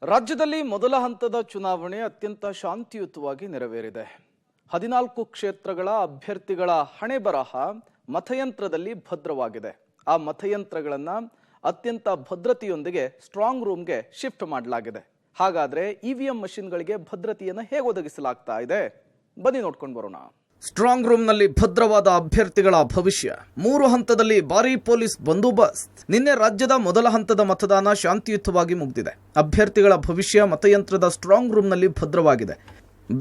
ರಾಜ್ಯದಲ್ಲಿ ಮೊದಲ ಹಂತದ ಚುನಾವಣೆ ಅತ್ಯಂತ ಶಾಂತಿಯುತವಾಗಿ ನೆರವೇರಿದೆ. 14 ಕ್ಷೇತ್ರಗಳ ಅಭ್ಯರ್ಥಿಗಳ ಹಣೆಬರಹ ಮತಯಂತ್ರದಲ್ಲಿ ಭದ್ರವಾಗಿದೆ. ಆ ಮತಯಂತ್ರಗಳನ್ನು ಅತ್ಯಂತ ಭದ್ರತೆಯೊಂದಿಗೆ ಸ್ಟ್ರಾಂಗ್ ರೂಮ್ಗೆ ಶಿಫ್ಟ್ ಮಾಡಲಾಗಿದೆ. ಹಾಗಾದ್ರೆ ಇವಿಎಂ ಮಷಿನ್ಗಳಿಗೆ ಭದ್ರತೆಯನ್ನು ಹೇಗೆ ಒದಗಿಸಲಾಗ್ತಾ ಇದೆ? ಬನ್ನಿ ನೋಡ್ಕೊಂಡು ಬರೋಣ. ಸ್ಟ್ರಾಂಗ್ ರೂಮ್ನಲ್ಲಿ ಭದ್ರವಾದ ಅಭ್ಯರ್ಥಿಗಳ ಭವಿಷ್ಯ. 3 ಹಂತದಲ್ಲಿ ಭಾರೀ ಪೊಲೀಸ್ ಬಂದೋಬಸ್ತ್. ನಿನ್ನೆ ರಾಜ್ಯದ ಮೊದಲ ಹಂತದ ಮತದಾನ ಶಾಂತಿಯುತವಾಗಿ ಮುಗಿದಿದೆ. ಅಭ್ಯರ್ಥಿಗಳ ಭವಿಷ್ಯ ಮತಯಂತ್ರದ ಸ್ಟ್ರಾಂಗ್ ರೂಮ್ನಲ್ಲಿ ಭದ್ರವಾಗಿದೆ.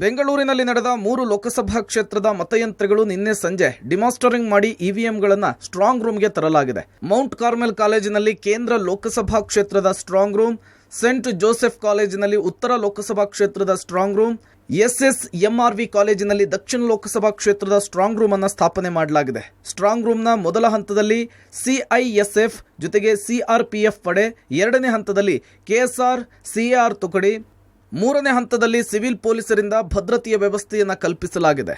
ಬೆಂಗಳೂರಿನಲ್ಲಿ ನಡೆದ 3 ಲೋಕಸಭಾ ಕ್ಷೇತ್ರದ ಮತಯಂತ್ರಗಳು ನಿನ್ನೆ ಸಂಜೆ ಡಿಮಾಸ್ಟರಿಂಗ್ ಮಾಡಿ ಇವಿಎಂಗಳನ್ನು ಸ್ಟ್ರಾಂಗ್ ರೂಮ್ಗೆ ತರಲಾಗಿದೆ. ಮೌಂಟ್ ಕಾರ್ಮೆಲ್ ಕಾಲೇಜಿನಲ್ಲಿ ಕೇಂದ್ರ ಲೋಕಸಭಾ ಕ್ಷೇತ್ರದ ಸ್ಟ್ರಾಂಗ್ ರೂಮ್, ಸೆಂಟ್ ಜೋಸೆಫ್ ಕಾಲೇಜಿನಲ್ಲಿ ಉತ್ತರ ಲೋಕಸಭಾ ಕ್ಷೇತ್ರದ ಸ್ಟ್ರಾಂಗ್ ರೂಮ್, SSMRV ಕಾಲೇಜಿನಲ್ಲಿ ದಕ್ಷಿಣ ಲೋಕಸಭಾ ಕ್ಷೇತ್ರದ ಸ್ಟ್ರಾಂಗ್ ರೂಮ್ ಅನ್ನು ಸ್ಥಾಪನೆ ಮಾಡಲಾಗಿದೆ. ಸ್ಟ್ರಾಂಗ್ ರೂಮ್ನ ಮೊದಲ ಹಂತದಲ್ಲಿ CISF ಜೊತೆಗೆ CRPF ಪಡೆ, 2ನೇ ಹಂತದಲ್ಲಿ KSR CAR ತುಕಡಿ, 3ನೇ ಹಂತದಲ್ಲಿ ಸಿವಿಲ್ ಪೊಲೀಸರಿಂದ ಭದ್ರತೆಯ ವ್ಯವಸ್ಥೆಯನ್ನು ಕಲ್ಪಿಸಲಾಗಿದೆ.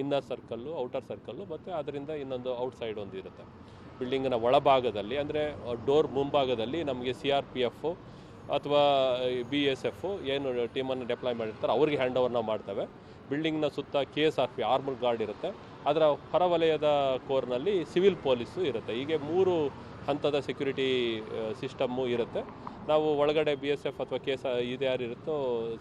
ಇನ್ನರ್ ಸರ್ಕಲ್ಲು, ಔಟರ್ ಸರ್ಕಲ್ಲು ಮತ್ತು ಅದರಿಂದ ಇನ್ನೊಂದು ಔಟ್ಸೈಡ್ ಒಂದು ಇರುತ್ತೆ. ಬಿಲ್ಡಿಂಗಿನ ಒಳಭಾಗದಲ್ಲಿ ಅಂದರೆ ಡೋರ್ ಮುಂಭಾಗದಲ್ಲಿ ನಮಗೆ CRPF ಅಥವಾ BSF ಏನು ಟೀಮನ್ನು ಡೆಪ್ಲಾಯ್ ಮಾಡಿರ್ತಾರೆ ಅವ್ರಿಗೆ ಹ್ಯಾಂಡ್ ಓವರ್ ನಾವು ಮಾಡ್ತೇವೆ. ಬಿಲ್ಡಿಂಗ್ನ ಸುತ್ತ KSRP ಆರ್ಮರ್ ಗಾರ್ಡ್ ಇರುತ್ತೆ. ಅದರ ಹೊರವಲಯದ ಕೋರ್ನಲ್ಲಿ ಸಿವಿಲ್ ಪೊಲೀಸು ಇರುತ್ತೆ. ಹೀಗೆ 3 ಹಂತದ ಸೆಕ್ಯೂರಿಟಿ ಸಿಸ್ಟಮ್ಮು ಇರುತ್ತೆ. ನಾವು ಒಳಗಡೆ BSF ಅಥವಾ ಇದು ಯಾರು ಇರುತ್ತೋ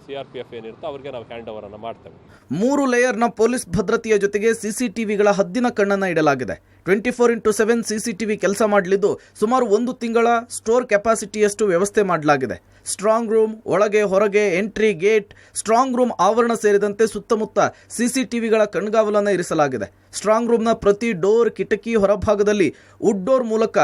CRPF ಏನಿರುತ್ತೋ ಅವ್ರಿಗೆ ನಾವು ಹ್ಯಾಂಡ್ ಓವರನ್ನು ಮಾಡ್ತೇವೆ. 3 ಲೇಯರ್ನ ಪೊಲೀಸ್ ಭದ್ರತೆಯ ಜೊತೆಗೆ CCTVಗಳ ಹದ್ದಿನ ಕಣ್ಣನ್ನು ಇಡಲಾಗಿದೆ. 24x7 CCTV ಕೆಲಸ ಮಾಡಲಿದ್ದು ಸುಮಾರು 1 ತಿಂಗಳ ಸ್ಟೋರ್ ಕೆಪಾಸಿಟಿಯಷ್ಟು ವ್ಯವಸ್ಥೆ ಮಾಡಲಾಗಿದೆ. ಸ್ಟ್ರಾಂಗ್ ರೂಮ್ ಒಳಗೆ ಹೊರಗೆ ಎಂಟ್ರಿ ಗೇಟ್, ಸ್ಟ್ರಾಂಗ್ ರೂಮ್ ಆವರಣ ಸೇರಿದಂತೆ ಸುತ್ತಮುತ್ತ CCTVಗಳ ಕಣ್ಗಾವಲನ್ನು ಇರಿಸಲಾಗಿದೆ. ಸ್ಟ್ರಾಂಗ್ ರೂಮ್ನ ಪ್ರತಿ ಡೋರ್, ಕಿಟಕಿ ಹೊರಭಾಗದಲ್ಲಿ ವುಡ್ ಡೋರ್ ಮೂಲಕ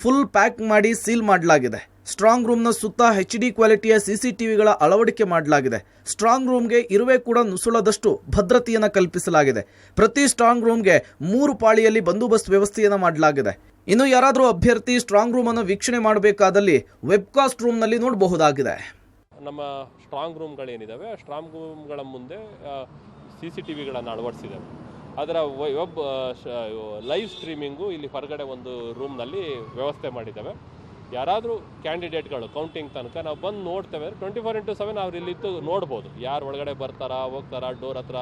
ಫುಲ್ ಪ್ಯಾಕ್ ಮಾಡಿ ಸೀಲ್ ಮಾಡಲಾಗಿದೆ. ಸ್ಟ್ರಾಂಗ್ ರೂಮ್ನ ಸುತ್ತ HD ಕ್ವಾಲಿಟಿಯ CCTVಗಳ ಅಳವಡಿಕೆ ಮಾಡಲಾಗಿದೆ. ಸ್ಟ್ರಾಂಗ್ ರೂಮ್ಗೆ ಇರುವೆ ಕೂಡ ನುಸುಳದಷ್ಟು ಭದ್ರತೆಯನ್ನು ಕಲ್ಪಿಸಲಾಗಿದೆ. ಪ್ರತಿ ಸ್ಟ್ರಾಂಗ್ ರೂಮ್ಗೆ 3 ಪಾಳಿಯಲ್ಲಿ ಬಂದೋಬಸ್ತ್ ವ್ಯವಸ್ಥೆಯನ್ನು ಮಾಡಲಾಗಿದೆ. ಇನ್ನು ಯಾರಾದರೂ ಅಭ್ಯರ್ಥಿ ಸ್ಟ್ರಾಂಗ್ ರೂಮ್ ಅನ್ನು ವೀಕ್ಷಣೆ ಮಾಡಬೇಕಾದಲ್ಲಿ ವೆಬ್ಕಾಸ್ಟ್ ರೂಮ್ನಲ್ಲಿ ನೋಡಬಹುದಾಗಿದೆ. ನಮ್ಮ ಸ್ಟ್ರಾಂಗ್ ರೂಮ್ಗಳೇನಿದ್ದಾವೆ ಆ ಸ್ಟ್ರಾಂಗ್ ರೂಮ್ಗಳ ಮುಂದೆ CCTVಗಳನ್ನು ಅಳವಡಿಸಿದ್ದೇವೆ. ಅದರ ವೆಬ್ ಲೈವ್ ಸ್ಟ್ರೀಮಿಂಗು ಇಲ್ಲಿ ಹೊರಗಡೆ ಒಂದು ರೂಮ್ನಲ್ಲಿ ವ್ಯವಸ್ಥೆ ಮಾಡಿದ್ದೇವೆ. ಯಾರಾದರೂ ಕ್ಯಾಂಡಿಡೇಟ್ಗಳು ಕೌಂಟಿಂಗ್ ತನಕ ನಾವು ಬಂದು ನೋಡ್ತೇವೆ. 24x7 ಅವ್ರು ಇಲ್ಲಿದ್ದು ನೋಡ್ಬೋದು. ಯಾರು ಒಳಗಡೆ ಬರ್ತಾರಾ, ಹೋಗ್ತಾರಾ, ಡೋರ್ ಹತ್ರ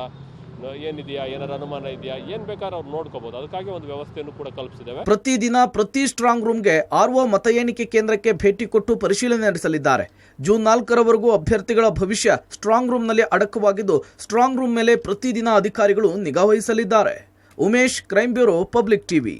ಏನಿದೆಯಾ, ಏನಾರು ಅನುಮಾನ ಇದೆಯಾ, ಏನು ಬೇಕಾದ್ರೂ ಅವ್ರು ನೋಡ್ಕೋಬೋದು. ಅದಕ್ಕಾಗಿ ಒಂದು ವ್ಯವಸ್ಥೆಯನ್ನು ಕೂಡ ಕಲ್ಪಿಸಿದ್ದೇವೆ. ಪ್ರತಿದಿನ ಪ್ರತಿ ಸ್ಟ್ರಾಂಗ್ ರೂಮ್ಗೆ RO ಮತ ಎಣಿಕೆ ಕೇಂದ್ರಕ್ಕೆ ಭೇಟಿ ಕೊಟ್ಟು ಪರಿಶೀಲನೆ ನಡೆಸಲಿದ್ದಾರೆ. ಜೂನ್ 4ರವರೆಗೂ ಅಭ್ಯರ್ಥಿಗಳ ಭವಿಷ್ಯ ಸ್ಟ್ರಾಂಗ್ ರೂಮ್ನಲ್ಲಿ ಅಡಕವಾಗಿದ್ದು, ಸ್ಟ್ರಾಂಗ್ ರೂಮ್ ಮೇಲೆ ಪ್ರತಿದಿನ ಅಧಿಕಾರಿಗಳು ನಿಗಾ ವಹಿಸಲಿದ್ದಾರೆ. Umesh, crime bureau, public TV.